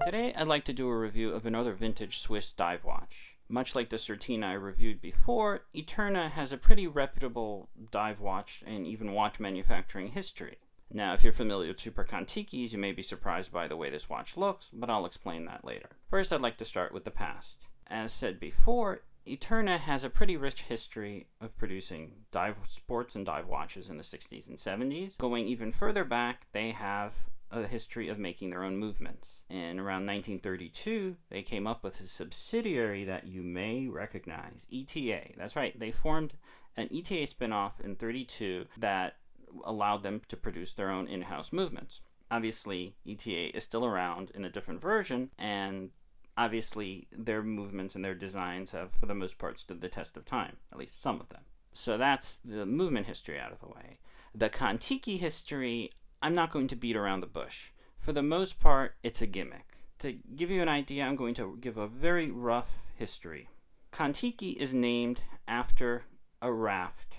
Today I'd like to do a review of another vintage Swiss dive watch. Much like the Eterna I reviewed before, Eterna has a pretty reputable dive watch and even watch manufacturing history. Now, if you're familiar with Super KonTikis, you may be surprised by the way this watch looks, but I'll explain that later. First, I'd like to start with the past. As said before, Eterna has a pretty rich history of producing dive sports and dive watches in the 60s and 70s. Going even further back, they have a history of making their own movements. In around 1932, they came up with a subsidiary that you may recognize, ETA. That's right, they formed an ETA spin-off in 32 that allowed them to produce their own in-house movements. Obviously, ETA is still around in a different version, and obviously their movements and their designs have, for the most part, stood the test of time, at least some of them. So that's the movement history out of the way. The KonTiki history, I'm not going to beat around the bush. For the most part, it's a gimmick. To give you an idea, I'm going to give a very rough history. KonTiki is named after a raft,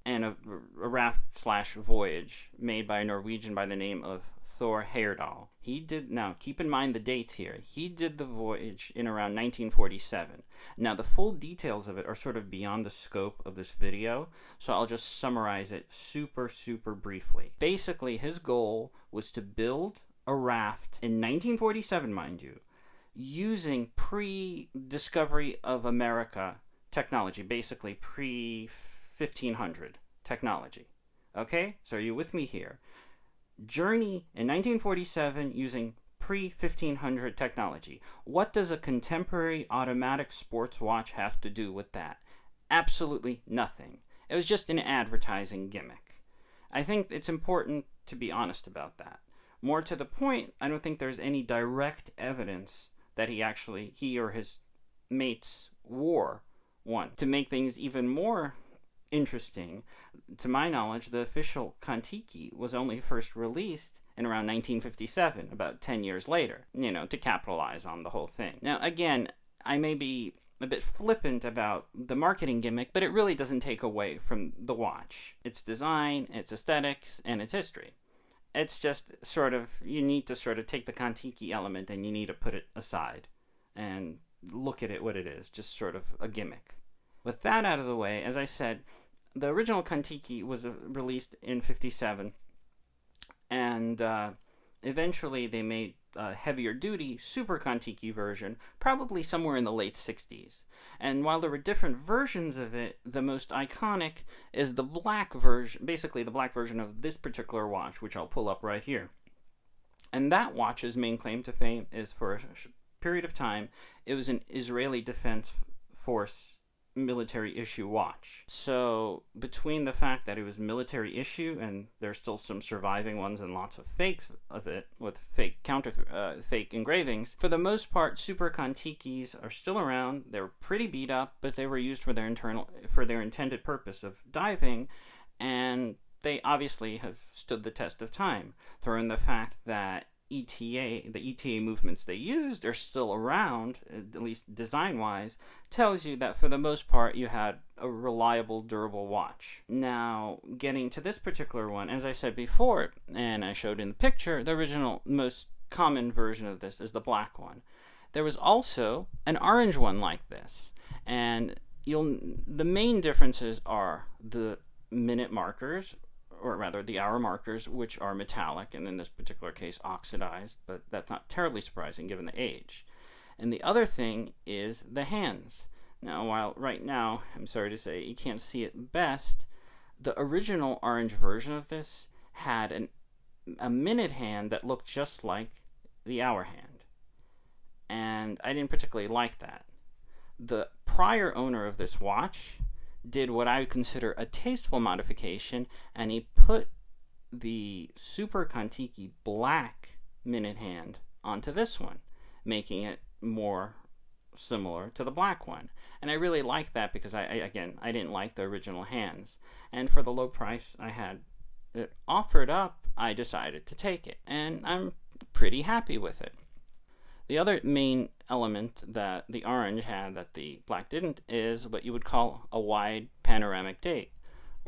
and a raft/voyage made by a Norwegian by the name of Thor Heyerdahl. Now keep in mind the dates here, he did the voyage in around 1947. Now the full details of it are sort of beyond the scope of this video, so I'll just summarize it super briefly. Basically, his goal was to build a raft in 1947, mind you, using pre-discovery of America technology, basically pre-1500 technology. Okay, so are you with me here? Journey in 1947 using pre-1500 technology. What does a contemporary automatic sports watch have to do with that? Absolutely nothing. It was just an advertising gimmick. I think it's important to be honest about that. More to the point, I don't think there's any direct evidence that he or his mates wore one. To make things even more interesting, to my knowledge, the official KonTiki was only first released in around 1957, about 10 years later, to capitalize on the whole thing. Now, again, I may be a bit flippant about the marketing gimmick, but it really doesn't take away from the watch, its design, its aesthetics, and its history. It's just you need to sort of take the KonTiki element and you need to put it aside and look at it what it is, just sort of a gimmick. With that out of the way, as I said, the original KonTiki was released in 57, and eventually they made a heavier duty Super KonTiki version, probably somewhere in the late 60s. And while there were different versions of it, the most iconic is the black version, basically the black version of this particular watch, which I'll pull up right here. And that watch's main claim to fame is, for a period of time, it was an Israeli Defense Force military issue watch. So between the fact that it was military issue and there's still some surviving ones and lots of fakes of it with fake engravings, for the most part Super KonTikis are still around. They're pretty beat up, but they were used for their intended purpose of diving, and they obviously have stood the test of time. Throw in the fact that the ETA movements they used are still around, at least design-wise, tells you that for the most part you had a reliable, durable watch. Now, getting to this particular one, as I said before, and I showed in the picture, the original, most common version of this is the black one. There was also an orange one like this, and the main differences are the minute markers, or rather the hour markers, which are metallic, and in this particular case oxidized, but that's not terribly surprising given the age. And the other thing is the hands. Now, while right now, I'm sorry to say, you can't see it best, the original orange version of this had a minute hand that looked just like the hour hand. And I didn't particularly like that. The prior owner of this watch did what I would consider a tasteful modification, and he put the Super KonTiki black minute hand onto this one, making it more similar to the black one. And I really liked that because I didn't like the original hands. And for the low price I had it offered up, I decided to take it, and I'm pretty happy with it. The other main element that the orange had that the black didn't is what you would call a wide panoramic date,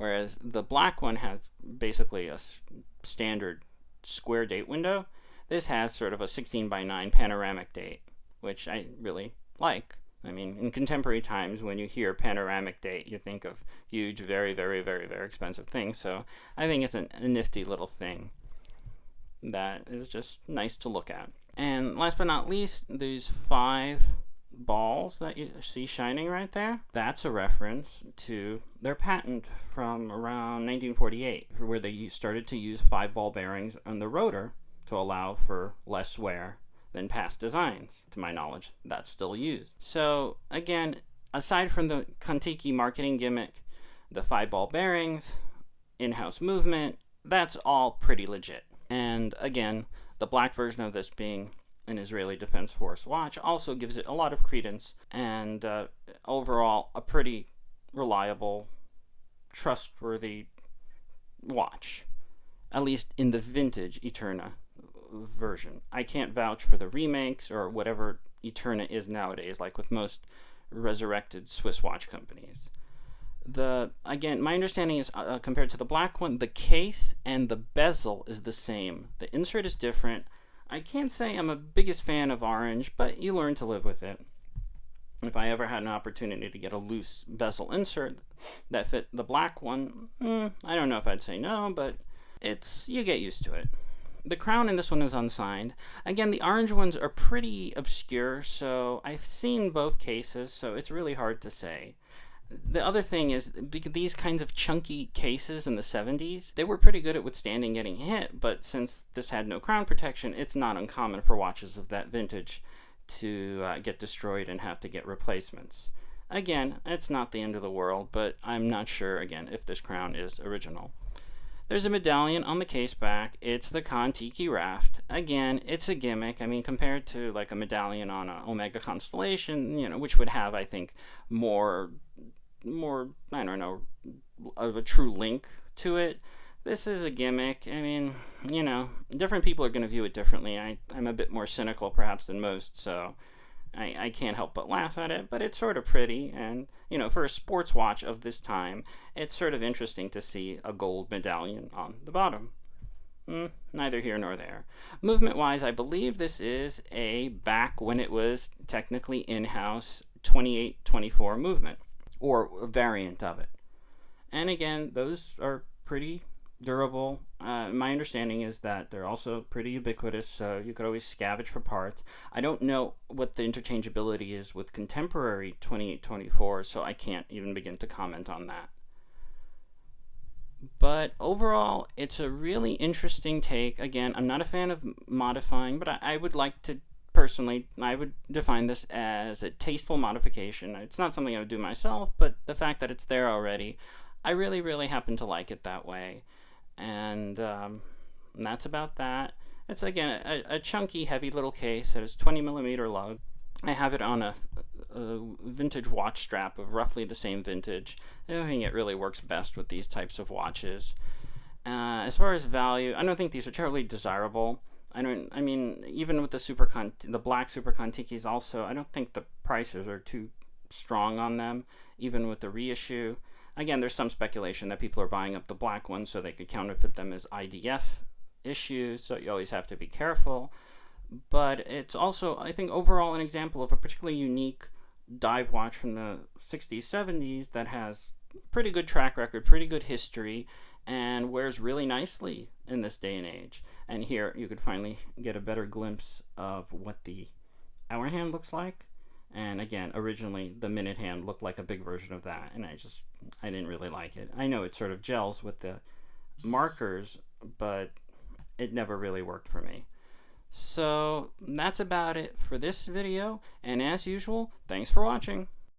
whereas the black one has basically a standard square date window. This has sort of a 16:9 panoramic date, which I really like. I mean, in contemporary times, when you hear panoramic date, you think of huge, very, very, very, very expensive things. So I think it's a nifty little thing that is just nice to look at. And last but not least, these 5 balls that you see shining right there, that's a reference to their patent from around 1948, where they started to use 5 ball bearings on the rotor to allow for less wear than past designs. To my knowledge, that's still used. So again, aside from the KonTiki marketing gimmick, the 5 ball bearings, in-house movement, that's all pretty legit. And again, the black version of this being an Israeli Defense Force watch also gives it a lot of credence, and overall a pretty reliable, trustworthy watch, at least in the vintage Eterna version. I can't vouch for the remakes or whatever Eterna is nowadays, like with most resurrected Swiss watch companies. Again, my understanding is compared to the black one, the case and the bezel is the same. The insert is different. I can't say I'm a biggest fan of orange, but you learn to live with it. If I ever had an opportunity to get a loose bezel insert that fit the black one, I don't know if I'd say no, but you get used to it. The crown in this one is unsigned. Again, the orange ones are pretty obscure, so I've seen both cases, so it's really hard to say. The other thing is, these kinds of chunky cases in the 70s, they were pretty good at withstanding getting hit, but since this had no crown protection, it's not uncommon for watches of that vintage to get destroyed and have to get replacements. Again, it's not the end of the world, but I'm not sure, again, if this crown is original. There's a medallion on the case back. It's the KonTiki Raft. Again, it's a gimmick. I mean, compared to like a medallion on an Omega Constellation, which would have, I think, more, I don't know, of a true link to it. This is a gimmick. I mean, different people are going to view it differently. I'm a bit more cynical perhaps than most, so I can't help but laugh at it, but it's sort of pretty, and, for a sports watch of this time, it's sort of interesting to see a gold medallion on the bottom. Neither here nor there. Movement-wise, I believe this is a back when it was technically in-house 28-24 movement, or a variant of it. And again, those are pretty durable. My understanding is that they're also pretty ubiquitous, so you could always scavenge for parts. I don't know what the interchangeability is with contemporary 28-24, so I can't even begin to comment on that. But overall, it's a really interesting take. Again, I'm not a fan of modifying, but I would like to, personally, I would define this as a tasteful modification. It's not something I would do myself, but the fact that it's there already, I really, really happen to like it that way. And that's about that. It's, again, a chunky, heavy little case that is 20mm lug. I have it on a vintage watch strap of roughly the same vintage. I think it really works best with these types of watches. As far as value, I don't think these are terribly desirable. I mean, even with the black Super KonTikis also, I don't think the prices are too strong on them, even with the reissue. Again, there's some speculation that people are buying up the black ones so they could counterfeit them as IDF issues, so you always have to be careful. But it's also, I think, overall an example of a particularly unique dive watch from the 60s, 70s that has pretty good track record, pretty good history, and wears really nicely in this day and age. And here you could finally get a better glimpse of what the hour hand looks like. And again, originally the minute hand looked like a big version of that, and I didn't really like it. I know it sort of gels with the markers, but it never really worked for me. So that's about it for this video, and as usual, thanks for watching.